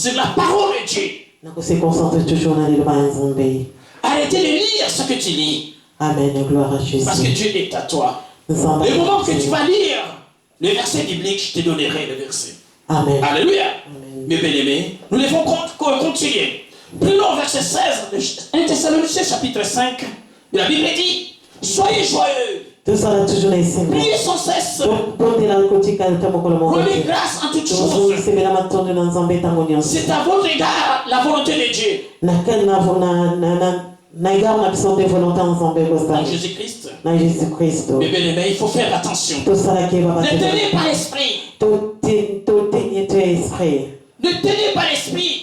sur la parole de Dieu. Arrêtez de lire ce que tu lis. Amen, gloire à Jésus. Parce que Dieu est à toi. Le moment que tu vas lire le verset biblique, je te donnerai le verset. Amen. Alléluia. Amen. Mes bien-aimés, nous devons continuer. Prenons verset 16, 1 Thessaloniciens chapitre 5. La Bible dit, soyez joyeux. Priez sans cesse. Rendez grâce en toutes choses. C'est à votre égard la volonté de Dieu. En Jésus-Christ. Mais bien aimé, il faut faire attention. Ne tenez pas l'esprit. Ne tenez pas l'esprit.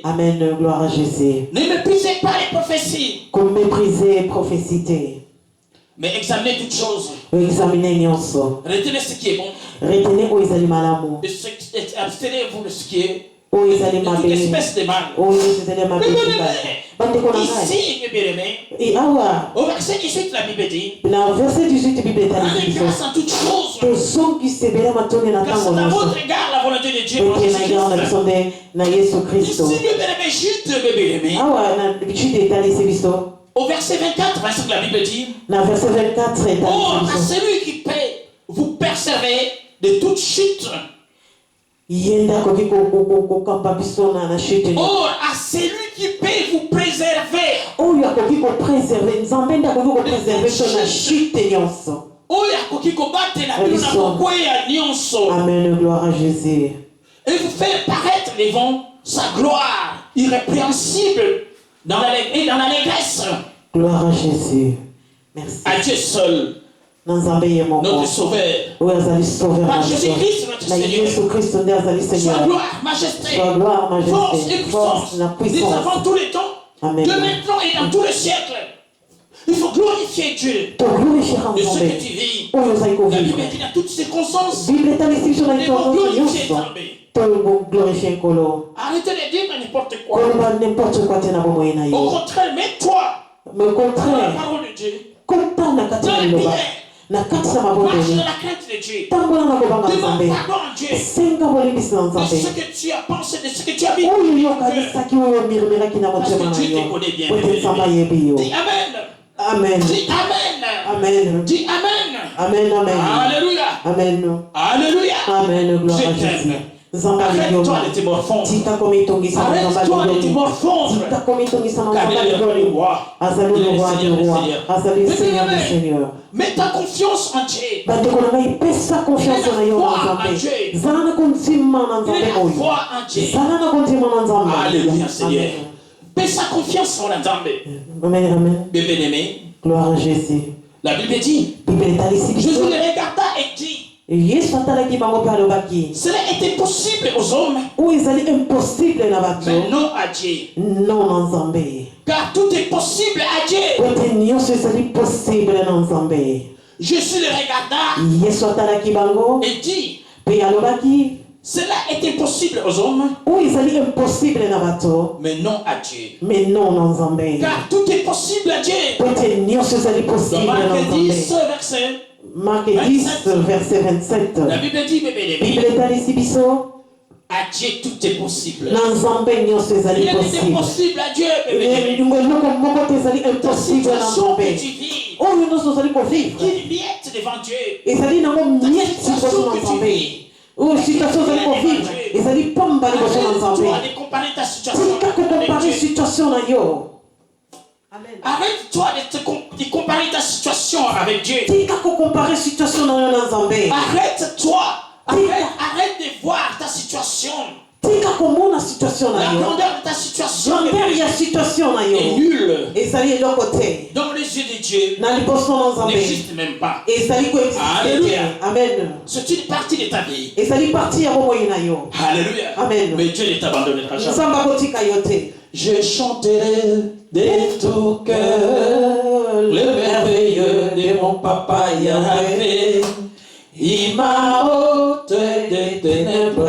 Amen, gloire à Jésus. Ne méprisez pas les prophéties. Comme mépriser prophécité. Mais examinez toutes choses. Examinez retenez ce qui est bon. Retenez où ils allaient abstenez-vous de ce qui est de toute espèce de mal. Ici, mes bien-aimés, au verset 18, la Bible dit, rendez grâce en toutes choses. Car c'est à votre égard la volonté de Dieu en Jésus-Christ. Ici, mes bien-aimés, juste mes bien-aimés. Au verset 24, verset que la Bible dit, oh, à celui qui paie, vous persévérez de toute chute. Oh, à celui qui paie, vous préservez. Oh, il y a qui préserver. Nous avons préserver son chute. Oh, il y a qui combattre la vie. Amen, gloire à Jésus. Et vous faites paraître devant sa gloire irrépréhensible dans l'allégresse. Gloire à Jésus. Merci. À Dieu seul. Notre Sauveur. Par Jésus-Christ, notre Seigneur. Soit gloire, majesté, force et puissance. Nous avons tous les temps, de maintenant et dans tous les siècles. Il faut glorifier Dieu de ce que tu vis. La Bible dit dans toutes circonstances. Il faut glorifier Arrêtez de dire n'importe quoi. Au contraire, mets-toi dans la parole de Dieu. Dans la prière. Marche dans la crainte de Dieu. Demande pardon à Dieu de ce que tu as pensé, de ce que tu as vécu. Parce que Dieu te connaît bien. Dis Amen. Amen. Dis Amen. Amen. Dis Amen. Amen. Amen. Alléluia. Amen. Alléluia. Amen. Gloire à Jésus. Arrête-toi de te morfondre. Arrête-toi de te morfondre. Car il est le roi. Il est le Seigneur des Seigneurs. Mets ta confiance en Dieu. Mets la foi en Dieu. Alléluia, Seigneur. Mets sa confiance en la Nzambe. Amen. Bien-aimé. Gloire à Jésus. La Bible dit, Jésus le regarda et dit, cela était possible aux hommes, mais non à Dieu. Car tout est possible à Dieu. Jésus le regarda et dit, cela était possible aux hommes, mais non à Dieu. Car tout est possible à Dieu. Dans Marc 10, Marc 10, verset 27. La Bible dit, bébé, à Dieu tout est possible. Il est possible à Dieu, bébé. Ta situation que tu vis, qu'il y ait devant Dieu. Ta situation que tu vis. Arrête-toi de comparer ta situation avec Dieu. Arrête-toi de comparer ta situation avec Dieu. Arrête-toi. Arrête de voir ta situation. La grandeur de ta situation est nulle. Dans les yeux de Dieu, n'existe même pas. Alléluia. Amen. C'est une partie de ta vie. Alléluia. Amen. Mais Dieu ne t'abandonnera jamais. Je chanterai de tout cœur le merveilleux de mon papa Yahvé. Il m'a ôté des ténèbres.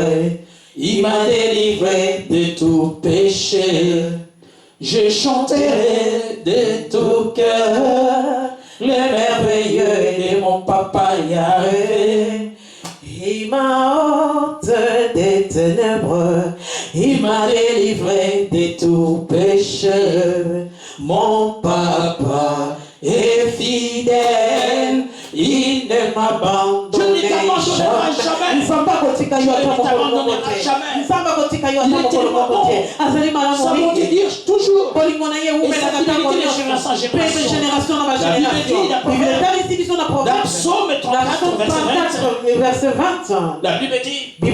Il m'a délivré de tout péché. Je chanterai de tout cœur le merveilleux de mon papa Yahvé. Il m'a ténèbres, il m'a délivré de tout péché. Mon papa est fidèle, il ne m'abandonnera jamais. Il ne t'abandonnera jamais. Il est tellement bon. Ça veut dire toujours. Et sa fidélité de génération en génération. La Bible dit, dans Psaume 34, verset 20, la Bible dit, les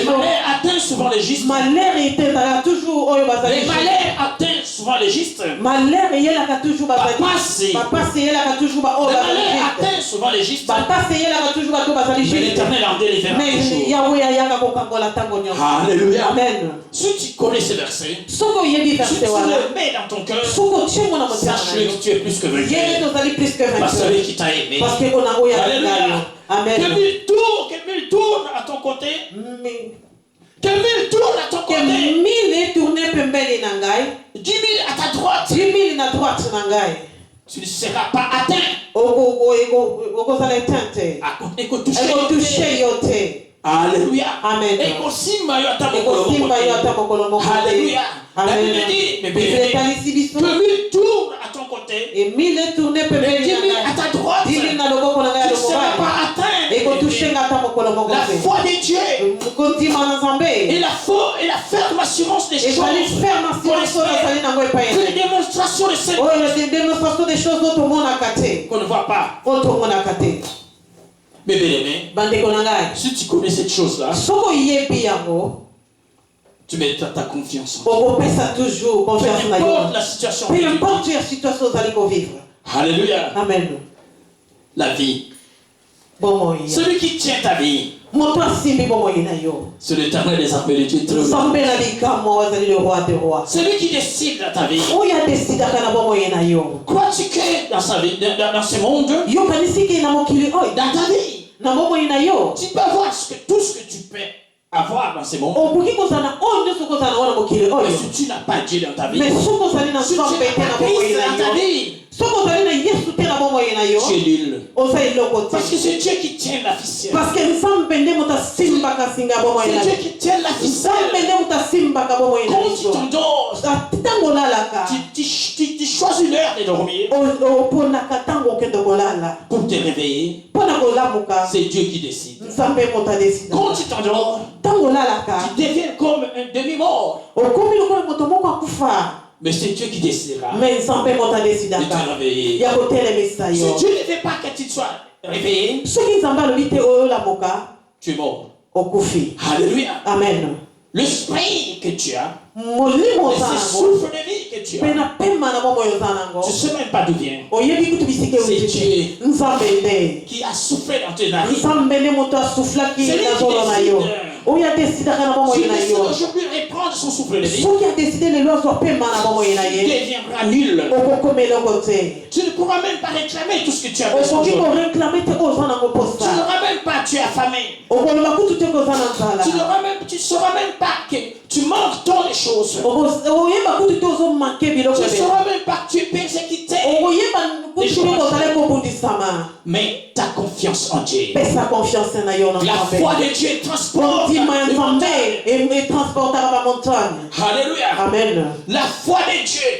malheurs atteignent souvent les justes. Les malheurs atteignent souvent les justes. Atteint souvent les justes. Mais l'Éternel en délivre toujours. Alléluia. Amen. Si tu connais ce verset, si tu le mets dans ton cœur, sache que tu es plus que vainqueur. Parce que celui qui t'a aimé. Alléluia. Amen. Que mille tournent à ton côté. Que mille tournent à ton côté. 10 000 à ta droite. Tu ne seras pas atteint. Alléluia. Amen. Alléluia. La Bible dit, mais que mille tournent à ton côté, et 1000 à ta droite, tu ne seras pas atteint. La foi de Dieu et la ferme assurance des choses, que les démonstrations de ces choses qu'on ne voit pas. Mais bien aimé, si tu connais cette chose-là, tu mets ta confiance en Dieu. Peu importe la situation. Peu importe la situation que tu vivre. Alléluia. Amen. La vie. Celui qui tient ta vie. C'est l'Éternel des armées, Dieu très haut. Celui qui décide dans ta vie. Crois-tu que dans sa vie, dans ce monde, dans ta vie, tu peux avoir tout ce que tu peux avoir dans ce monde. Mais si tu n'as pas Dieu dans ta vie, si tu n'as pas Christ dans ta vie, tu es nul. Parce que c'est Dieu qui tient la ficelle. C'est Dieu qui tient la ficelle. Quand tu t'endors, tu choisis l'heure de dormir pour te réveiller. C'est Dieu qui décide. Quand tu t'endors, tu deviens comme un demi-mort. Mais c'est Dieu qui décidera de te réveiller. Si Dieu ne veut pas que tu sois réveillé, tu es mort. Alléluia. Amen. L'esprit que tu as, ce souffle de vie que tu as, tu ne sais même pas d'où vient. C'est Dieu qui a soufflé dans tes narines. C'est lui qui décide. Si il décide aujourd'hui de reprendre son souffle de vie, il deviendra nul. Tu ne pourras même pas réclamer tout ce que tu as besoin. Tu n'auras même pas, tu es affamé. Tu ne sauras même pas que tu manques tant de choses. Tu ne sauras même pas que tu es persécuté. Mais ta confiance en Dieu. La foi de Dieu transporte les montagnes. Alléluia. Amen. La foi de Dieu.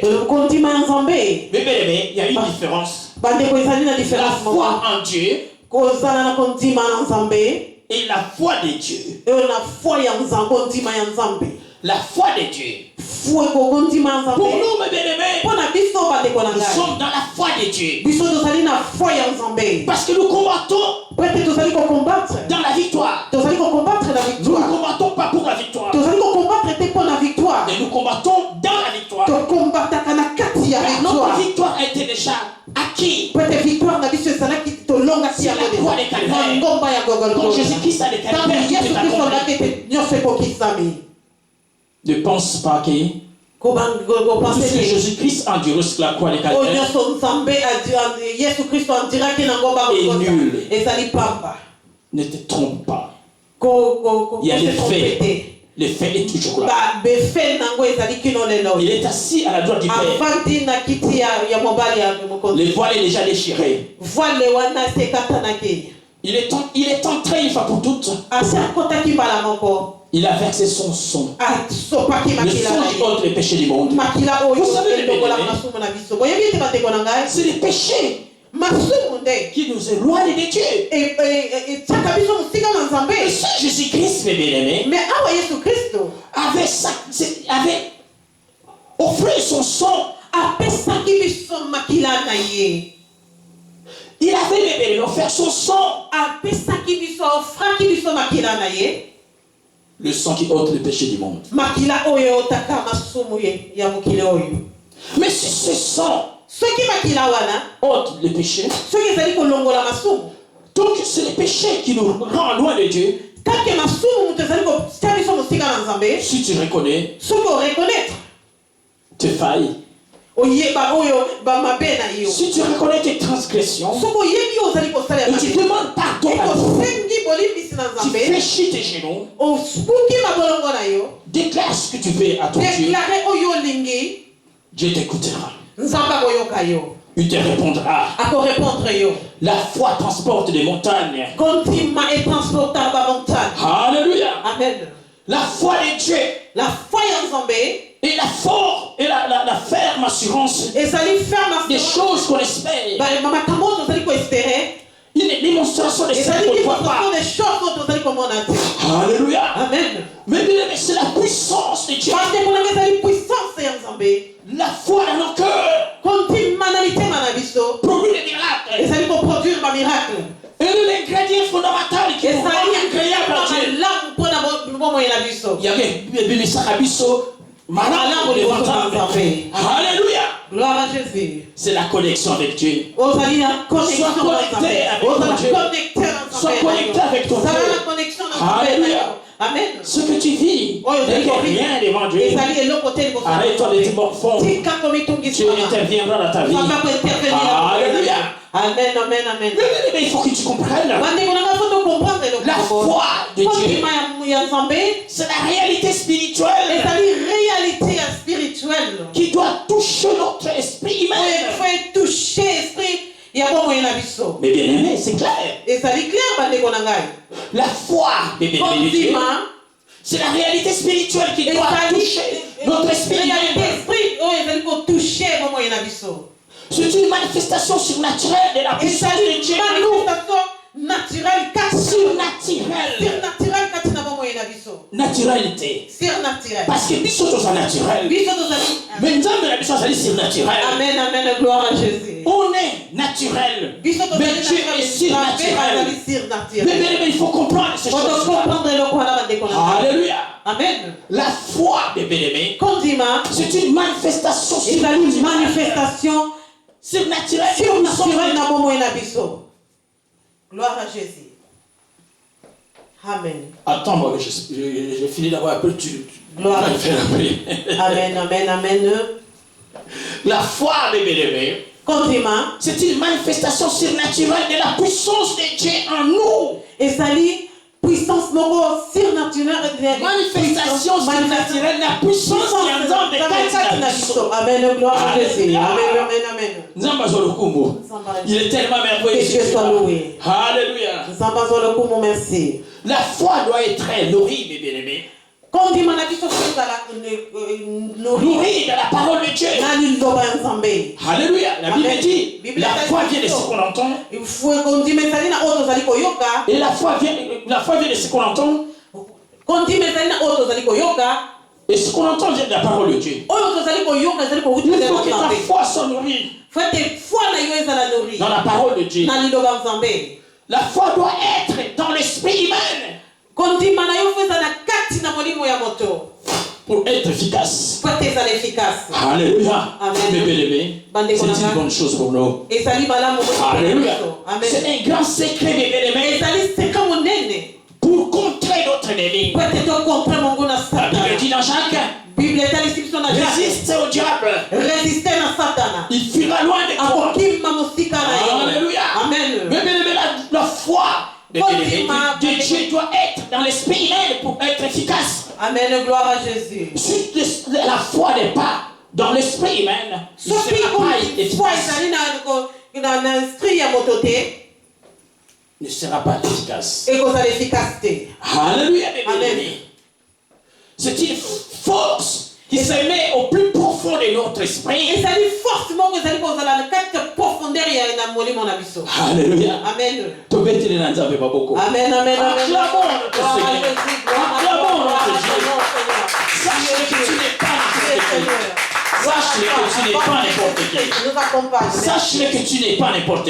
Mais il y a une différence. La foi en Dieu et la foi de Dieu. La foi de Dieu. Pour nous, mes bien-aimés, nous sommes dans la foi de Dieu. Parce que nous combattons dans la victoire. Nous ne combattons pas pour la victoire. Mais nous combattons dans la victoire. Notre victoire a été déjà acquise. C'est la croix de Calvaire. Quand Jésus-Christ a déclaré, ne pense pas que tout ce que Jésus-Christ a enduré sur la croix de Calvaire est nul. Ne te trompe pas. Il y a les faits. Le fait est toujours là. Il est assis à la droite du Père. Le voile est déjà déchiré. il est entré une fois pour toutes. Il a versé son sang. Le sang qui ôte les péchés du monde. Vous savez, c'est les péchés qui nous éloignent de Dieu. Et ce Jésus-Christ, mes bien-aimés, avait offert son sang. Il avait offert son sang. Le sang qui ôte le péché du monde. Mais si ce sang ôte le péché, donc c'est le péché qui nous rend loin de Dieu. Si tu reconnais tes failles, si tu reconnais tes transgressions, et tu demandes pardon à Dieu, tu fléchis tes genoux, déclare ce que tu veux à ton Dieu, Dieu t'écoutera. Il te répondra. La foi transporte des montagnes. Alléluia. Amen. La foi de Dieu. Et la force et la ferme assurance des choses qu'on espère. Une démonstration de ce qu'on ne voit pas. Alléluia. Amen. Mais c'est la puissance de Dieu. La foi dans nos cœurs produit des miracles. Et l'ingrédient fondamental qui est incroyable à Dieu. Il y avait Alléluia. Gloire à Jésus. C'est la connexion avec Dieu. Sois connecté avec ton Dieu. Alléluia. Amen. Ce que tu vis n'est rien devant Dieu. Arrête-toi de te morfondre. Dieu interviendra dans ta vie. Alléluia. Amen, amen, amen. Mais il faut que tu comprennes. La foi de Dieu, c'est la réalité spirituelle qui doit toucher notre esprit humain. Mais bien aimé, c'est clair. La foi de Dieu, c'est la réalité spirituelle qui doit toucher notre esprit humain. C'est une manifestation surnaturelle de la puissance de Dieu en nous. Naturalité. Parce que nous sommes naturels. Mais nous sommes surnaturels. Amen, amen, gloire à Jésus. On est naturel. Mais Dieu est surnaturel. Mais il faut comprendre ces choses. Alléluia. Amen. La foi des bien-aimés, c'est une manifestation surnaturelle. Gloire à Jésus. Amen. Attends, moi, j'ai fini d'avoir un peu de gloire à Jésus. Amen, amen, amen. La foi des bien-aimés, c'est une manifestation surnaturelle de la puissance de Dieu en nous. Et ça dit, puissance surnaturelle. Manifestation surnaturelle de la puissance de Dieu. Amen, gloire à Jésus. Amen, amen, amen. Il est tellement merveilleux. Que Dieu soit loué. Alléluia. Merci. La foi doit être nourrie, mes bien-aimés. Nourrie de la parole de Dieu. Alléluia. La Bible dit, la foi vient de ce qu'on entend. Et la foi vient de ce qu'on entend. Et ce qu'on entend vient de la parole de Dieu. Il faut que ta foi soit nourrie dans la parole de Dieu. La foi doit être dans l'esprit humain pour être efficace. Alléluia. Mes bien-aimés, c'est une bonne chose pour nous. Alléluia. C'est un grand secret, mes bien-aimés, pour contrer notre ennemi. La Bible dit dans Jacques, résiste au diable, il fuira loin de toi. Alléluia. Amen. Mais la foi de Dieu doit être dans l'esprit humain pour être efficace. Amen, gloire à Jésus. Si la foi n'est pas dans l'esprit humain, il ne sera pas efficace. ne sera pas efficace. Alléluia. C'est une force qui se met au plus profond de notre esprit. Alléluia. Amen. Amen. Acclamons notre Seigneur. Acclamons notre Dieu. Sache que tu n'es pas n'importe qui. Sache que tu n'es pas n'importe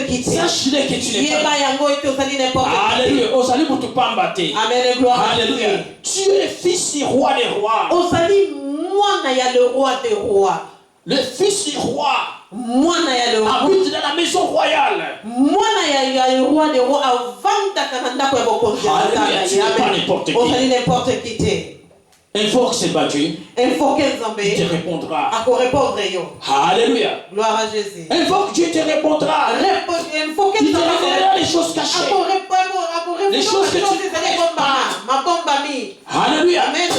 qui. Sache que tu n'es pas n'importe qui. Alléluia. Alléluia. Tu es le fils du roi des rois. Le fils du roi habite dans la maison royale. Alléluia. Tu n'es pas n'importe qui. Invoque ce Dieu. Il te répondra. Alléluia. Gloire à Jésus. Invoque Dieu, te répondra. Il te révélera les choses cachées. Les choses que tu ne connais pas. Alléluia. Amen.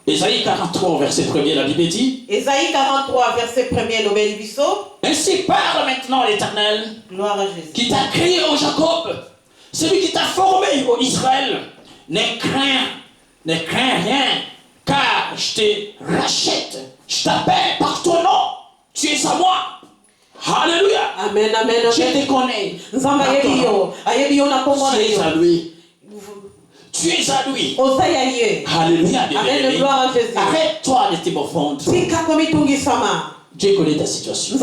Ésaïe 43, verset 1er, la Bible dit. Ésaïe 43, verset 1er, Nobel Bisso. Ainsi parle maintenant l'Éternel. Gloire à Jésus. Qui t'a créé au Jacob. Celui qui t'a formé au Israël. Ne crains rien, car je te rachète, je t'appelle par ton nom, tu es à moi. Alléluia. Amen, amen, amen. Je te connais. Tu es à lui. Tu es à lui. Alléluia. Amen, gloire à Jésus. Arrête-toi de te morfondre. Dieu connaît ta situation.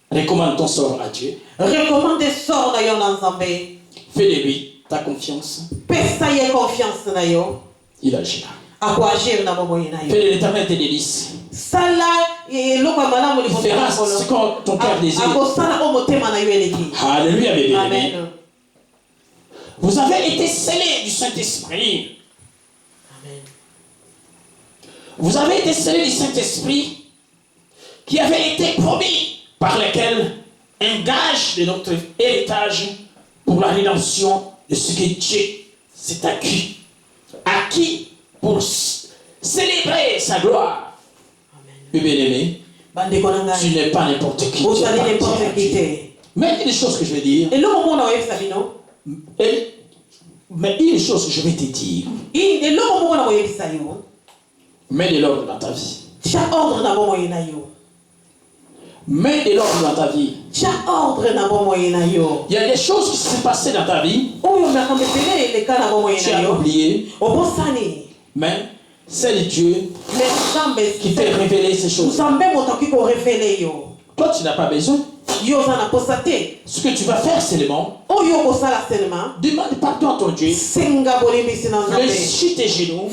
Recommande ton sort à Dieu. Recommande sort na yo na Nzambe. Fais de lui ta confiance. Pesa ye confiance na yo. Il agira. Ako agir na momo na yo. Fais de l'Éternel tes délices. Sala ye loko malamu li fera ce que ton cœur désire. Ako sala o motema na yo eleki. Alléluia, bébé. Amen. Vous avez été scellés du Saint-Esprit. Amen. Vous avez été scellés du Saint-Esprit qui avait été promis, par lequel un gage de notre héritage pour la rédemption de ce que Dieu s'est acquis pour célébrer sa gloire. Bien-aimé, tu n'es pas n'importe qui. Mais il y a des choses que je vais dire. Mais il y a des choses que je vais te dire. Mets de l'ordre dans ta vie. Mets de l'ordre dans ta vie. Il y a des choses qui se sont passées dans ta vie. Tu as oublié. Mais c'est le Dieu qui t'a révélé ces choses. Toi, tu n'as pas besoin. Ce que tu vas faire seulement, demande pardon à ton Dieu. Fléchis tes genoux.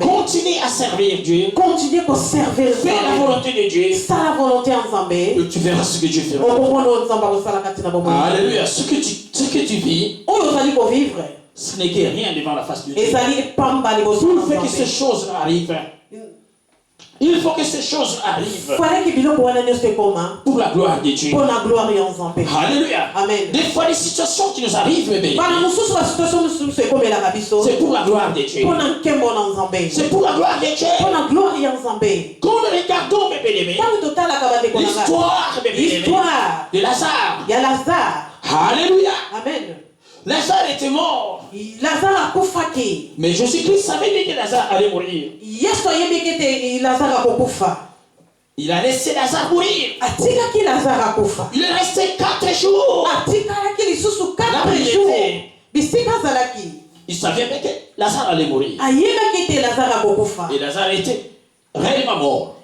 Continue à servir Dieu. Fais la volonté de Dieu. Et tu verras ce que Dieu fera. Alléluia. Ce que tu vis, ce n'est que rien devant la face de Dieu. Il faut que ces choses arrivent. Il faut que ces choses arrivent pour la gloire de Dieu. Alléluia. Amen. Des fois, les situations qui nous arrivent, bébé, c'est pour la gloire de Dieu. C'est pour la gloire de Dieu. Quand nous regardons, bébé, l'histoire, bébé, de Lazare. Alléluia. Amen. Lazare était mort. Mais Jésus-Christ savait bien que Lazare allait mourir. Il a laissé Lazare mourir. Il est resté 4 jours. Il savait bien que Lazare allait mourir. Et Lazare était réellement mort.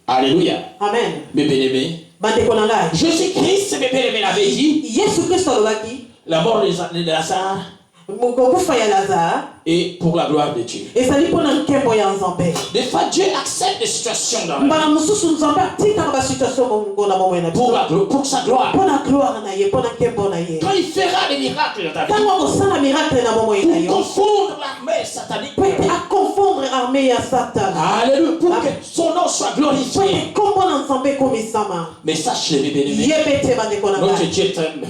Alléluia. Amen. Mes bien-aimés, Jésus-Christ, mes bien-aimés, l'avait dit. La mort de Lazare et pour la gloire de Dieu. Des fois, Dieu accepte des situations dans la vie pour sa gloire. Quand il fera des miracles dans ta vie, pour confondre l'armée satanique. Alléluia, pour que son nom soit glorifié. Mais sache, les bien-aimés, notre Dieu t'aime.